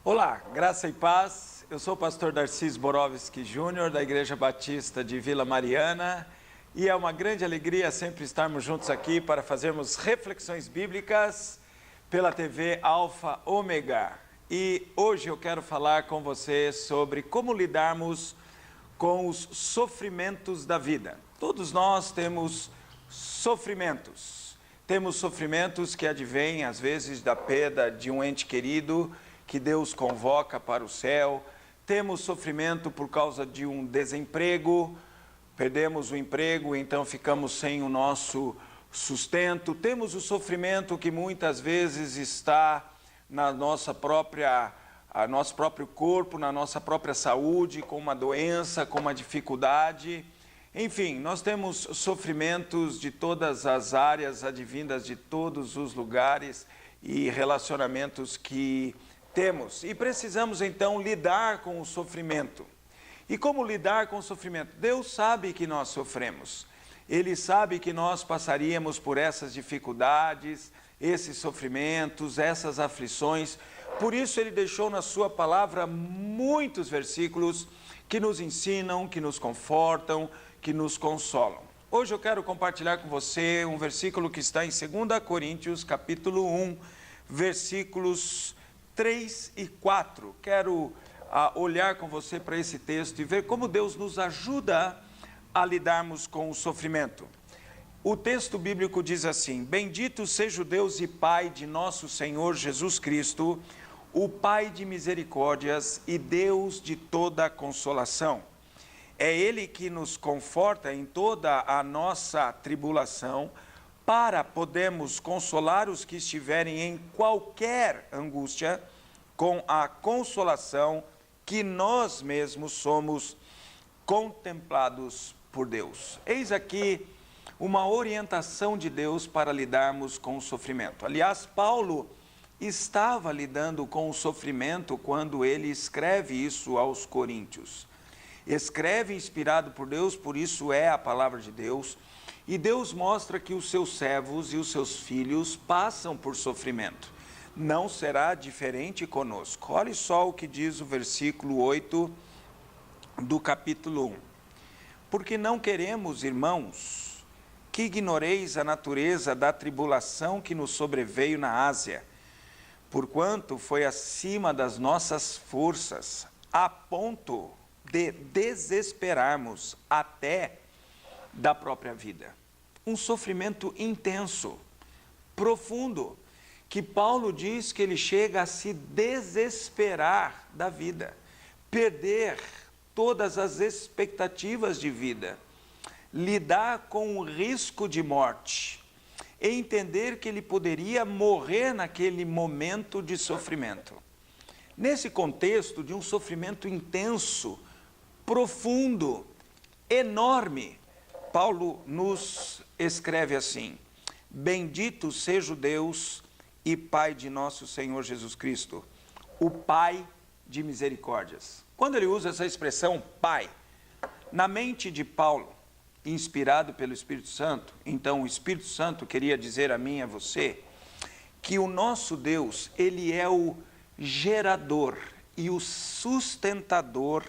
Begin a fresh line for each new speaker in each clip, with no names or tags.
Olá, graça e paz. Eu sou o pastor Darcis Borowski Júnior, da Igreja Batista de Vila Mariana, e é uma grande alegria sempre estarmos juntos aqui para fazermos reflexões bíblicas pela TV Alfa Ômega. E hoje eu quero falar com você sobre como lidarmos com os sofrimentos da vida. Todos nós temos sofrimentos. Temos sofrimentos que advêm, às vezes, da perda de um ente querido que Deus convoca para o céu. Temos sofrimento por causa de um desemprego, perdemos o emprego, então ficamos sem o nosso sustento. Temos o sofrimento que muitas vezes está na nosso próprio corpo, na nossa própria saúde, com uma doença, com uma dificuldade. Enfim, nós temos sofrimentos de todas as áreas, advindas de todos os lugares e relacionamentos que temos. E precisamos então lidar com o sofrimento. E como lidar com o sofrimento? Deus sabe que nós sofremos. Ele sabe que nós passaríamos por essas dificuldades, esses sofrimentos, essas aflições. Por isso ele deixou na sua palavra muitos versículos que nos ensinam, que nos confortam, que nos consolam. Hoje eu quero compartilhar com você um versículo que está em 2 Coríntios, capítulo 1, versículos 3 e 4. Quero olhar com você para esse texto e ver como Deus nos ajuda a lidarmos com o sofrimento. O texto bíblico diz assim: Bendito seja o Deus e Pai de nosso Senhor Jesus Cristo, o Pai de misericórdias e Deus de toda consolação. É Ele que nos conforta em toda a nossa tribulação, para podermos consolar os que estiverem em qualquer angústia, com a consolação que nós mesmos somos contemplados por Deus. Eis aqui uma orientação de Deus para lidarmos com o sofrimento. Aliás, Paulo estava lidando com o sofrimento quando ele escreve isso aos Coríntios. Escreve inspirado por Deus, por isso é a palavra de Deus, e Deus mostra que os seus servos e os seus filhos passam por sofrimento. Não será diferente conosco. Olhe só o que diz o versículo 8 do capítulo 1. Porque não queremos, irmãos, que ignoreis a natureza da tribulação que nos sobreveio na Ásia, porquanto foi acima das nossas forças, a ponto de desesperarmos até da própria vida. Um sofrimento intenso, profundo, que Paulo diz que ele chega a se desesperar da vida, perder todas as expectativas de vida, lidar com o risco de morte, e entender que ele poderia morrer naquele momento de sofrimento. Nesse contexto de um sofrimento intenso, profundo, enorme, Paulo nos escreve assim: Bendito seja o Deus e Pai de nosso Senhor Jesus Cristo, o Pai de misericórdias. Quando ele usa essa expressão Pai, na mente de Paulo, inspirado pelo Espírito Santo, então o Espírito Santo queria dizer a mim e a você que o nosso Deus, ele é o gerador e o sustentador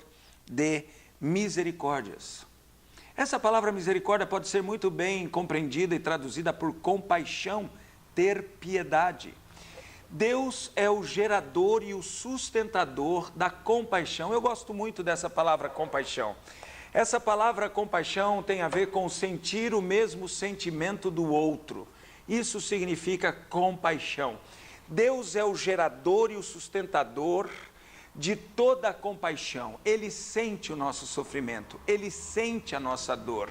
de misericórdias. Essa palavra misericórdia pode ser muito bem compreendida e traduzida por compaixão, ter piedade. Deus é o gerador e o sustentador da compaixão. Eu gosto muito dessa palavra compaixão. Essa palavra compaixão tem a ver com sentir o mesmo sentimento do outro. Isso significa compaixão. Deus é o gerador e o sustentador de toda a compaixão. Ele sente o nosso sofrimento, ele sente a nossa dor.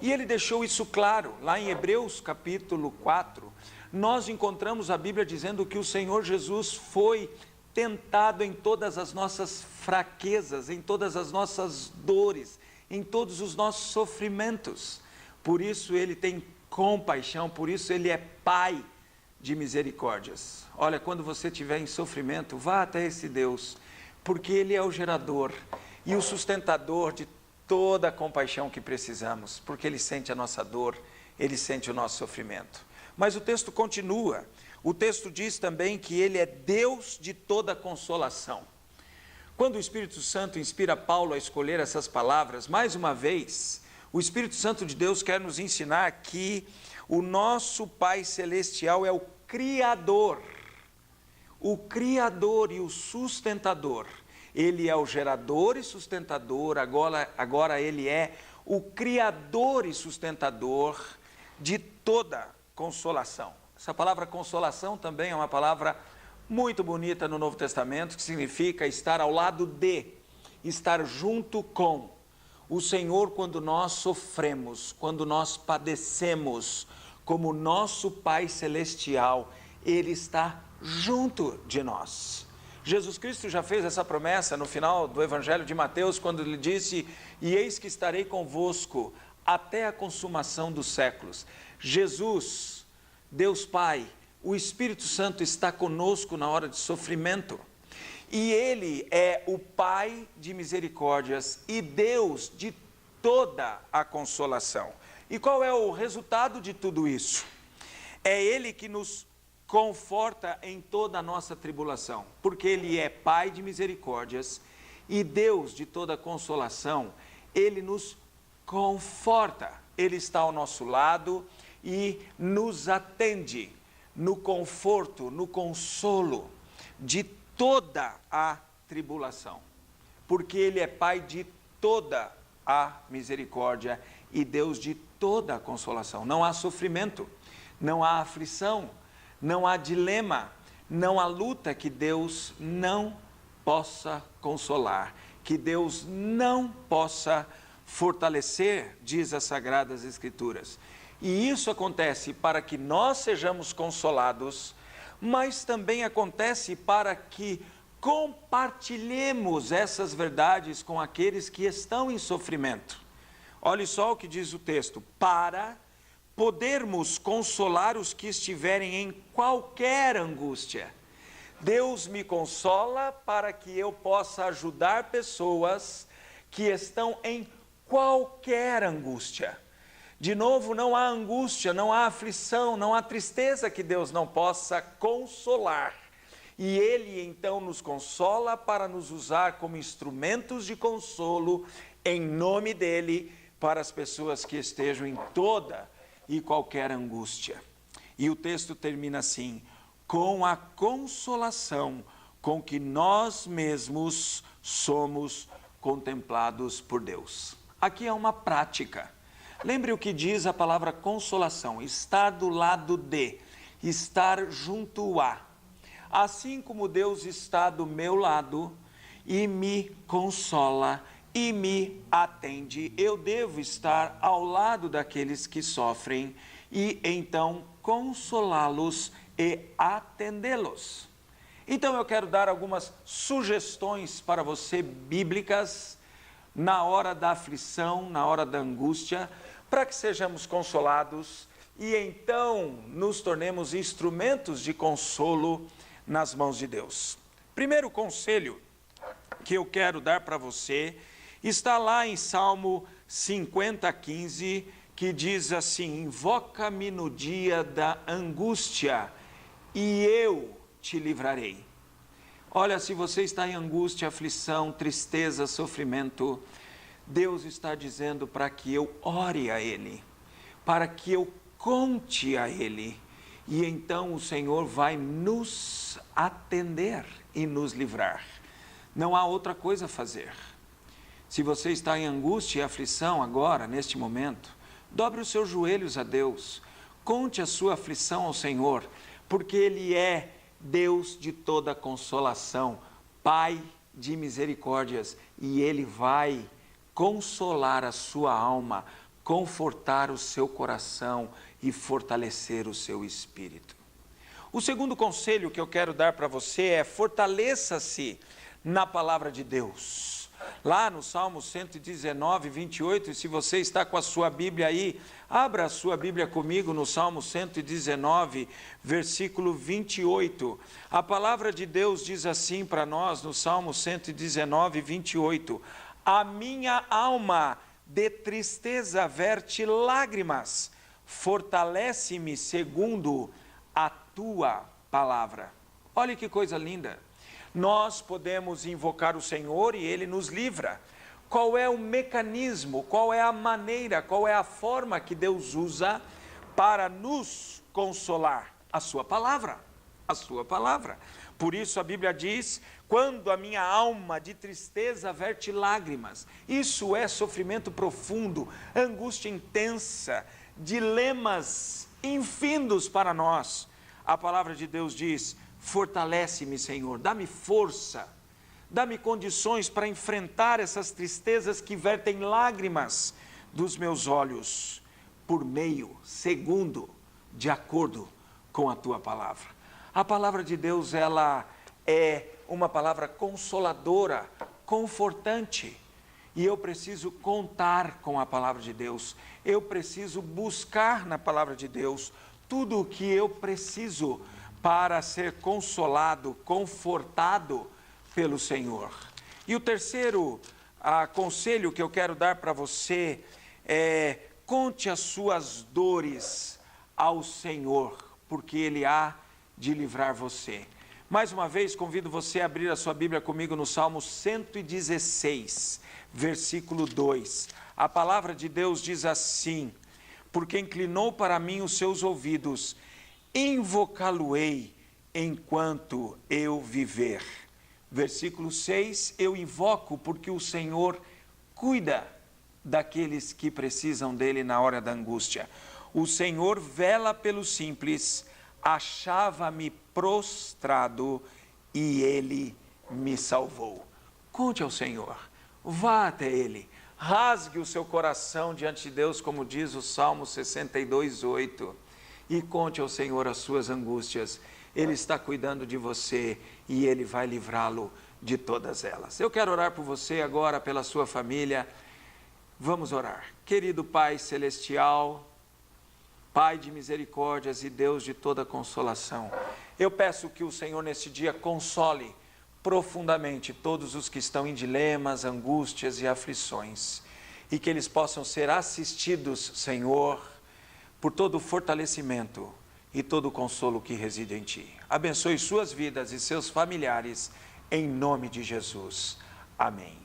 E ele deixou isso claro, lá em Hebreus capítulo 4, nós encontramos a Bíblia dizendo que o Senhor Jesus foi tentado em todas as nossas fraquezas, em todas as nossas dores, em todos os nossos sofrimentos. Por isso ele tem compaixão, por isso ele é Pai de misericórdias. Olha, quando você estiver em sofrimento, vá até esse Deus, porque ele é o gerador e o sustentador de toda a compaixão que precisamos, porque ele sente a nossa dor, ele sente o nosso sofrimento. Mas o texto continua: O texto diz também que ele é Deus de toda consolação. Quando o Espírito Santo inspira Paulo a escolher essas palavras, mais uma vez, o Espírito Santo de Deus quer nos ensinar que o nosso Pai Celestial é o Criador e o sustentador. Ele é o gerador e sustentador, agora ele é o Criador e sustentador de toda consolação. Essa palavra consolação também é uma palavra muito bonita no Novo Testamento, que significa estar ao lado de, estar junto com o Senhor quando nós sofremos, quando nós padecemos, como nosso Pai Celestial, Ele está junto de nós. Jesus Cristo já fez essa promessa no final do Evangelho de Mateus, quando Ele disse: e eis que estarei convosco até a consumação dos séculos. Jesus, Deus Pai, o Espírito Santo está conosco na hora de sofrimento. E Ele é o Pai de misericórdias e Deus de toda a consolação. E qual é o resultado de tudo isso? É Ele que nos conforta em toda a nossa tribulação, porque Ele é Pai de misericórdias e Deus de toda consolação. Ele nos conforta, Ele está ao nosso lado e nos atende no conforto, no consolo de toda a tribulação, porque Ele é Pai de toda a misericórdia e Deus de toda a consolação. Não há sofrimento, não há aflição, não há dilema, não há luta que Deus não possa consolar, que Deus não possa fortalecer, diz as Sagradas Escrituras. E isso acontece para que nós sejamos consolados, mas também acontece para que compartilhemos essas verdades com aqueles que estão em sofrimento. Olhe só o que diz o texto: para podermos consolar os que estiverem em qualquer angústia. Deus me consola para que eu possa ajudar pessoas que estão em qualquer angústia. De novo, não há angústia, não há aflição, não há tristeza que Deus não possa consolar. E Ele então nos consola para nos usar como instrumentos de consolo em nome dEle para as pessoas que estejam em toda e qualquer angústia. E o texto termina assim: com a consolação com que nós mesmos somos contemplados por Deus. Aqui é uma prática. Lembre o que diz a palavra consolação: estar do lado de, estar junto a. Assim como Deus está do meu lado e me consola e me atende, eu devo estar ao lado daqueles que sofrem e então consolá-los e atendê-los. Então eu quero dar algumas sugestões para você bíblicas na hora da aflição, na hora da angústia, para que sejamos consolados e então nos tornemos instrumentos de consolo nas mãos de Deus. Primeiro conselho que eu quero dar para você está lá em Salmo 50:15, que diz assim: invoca-me no dia da angústia e eu te livrarei. Olha, se você está em angústia, aflição, tristeza, sofrimento, Deus está dizendo para que eu ore a Ele, para que eu conte a Ele, e então o Senhor vai nos atender e nos livrar. Não há outra coisa a fazer. Se você está em angústia e aflição agora, neste momento, dobre os seus joelhos a Deus, conte a sua aflição ao Senhor, porque Ele é Deus de toda consolação, Pai de misericórdias, e Ele vai consolar a sua alma, confortar o seu coração e fortalecer o seu espírito. O segundo conselho que eu quero dar para você é: fortaleça-se na palavra de Deus. Lá no Salmo 119:28, e se você está com a sua Bíblia aí, abra a sua Bíblia comigo no Salmo 119, versículo 28. A palavra de Deus diz assim para nós no Salmo 119:28: a minha alma de tristeza verte lágrimas, fortalece-me segundo a tua palavra. Olha que coisa linda. Nós podemos invocar o Senhor e Ele nos livra. Qual é o mecanismo, qual é a maneira, qual é a forma que Deus usa para nos consolar? A sua palavra, a sua palavra. Por isso a Bíblia diz, quando a minha alma de tristeza verte lágrimas, isso é sofrimento profundo, angústia intensa, dilemas infindos para nós. A palavra de Deus diz, fortalece-me, Senhor, dá-me força, dá-me condições para enfrentar essas tristezas que vertem lágrimas dos meus olhos, por meio, segundo, de acordo com a tua palavra. A palavra de Deus, ela é uma palavra consoladora, confortante, e eu preciso contar com a palavra de Deus, eu preciso buscar na palavra de Deus tudo o que eu preciso para ser consolado, confortado pelo Senhor. E o terceiro conselho que eu quero dar para você é: conte as suas dores ao Senhor, porque Ele há de livrar você. Mais uma vez, convido você a abrir a sua Bíblia comigo no Salmo 116, versículo 2. A palavra de Deus diz assim: porque inclinou para mim os seus ouvidos, invocá-lo-ei enquanto eu viver. Versículo 6, eu invoco porque o Senhor cuida daqueles que precisam dele na hora da angústia. O Senhor vela pelo simples, achava-me prostrado e ele me salvou. Conte ao Senhor, vá até ele, rasgue o seu coração diante de Deus, como diz o Salmo 62:8, e conte ao Senhor as suas angústias. Ele está cuidando de você e Ele vai livrá-lo de todas elas. Eu quero orar por você agora, pela sua família. Vamos orar. Querido Pai Celestial, Pai de misericórdias e Deus de toda consolação, eu peço que o Senhor nesse dia console profundamente todos os que estão em dilemas, angústias e aflições, e que eles possam ser assistidos, Senhor, por todo o fortalecimento e todo o consolo que reside em Ti. Abençoe suas vidas e seus familiares, em nome de Jesus. Amém.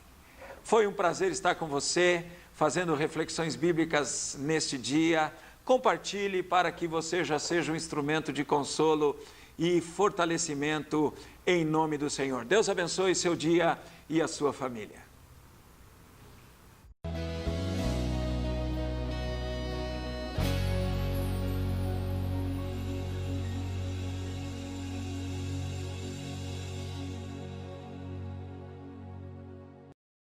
Foi um prazer estar com você, fazendo reflexões bíblicas neste dia. Compartilhe para que você já seja um instrumento de consolo e fortalecimento em nome do Senhor. Deus abençoe seu dia e a sua família.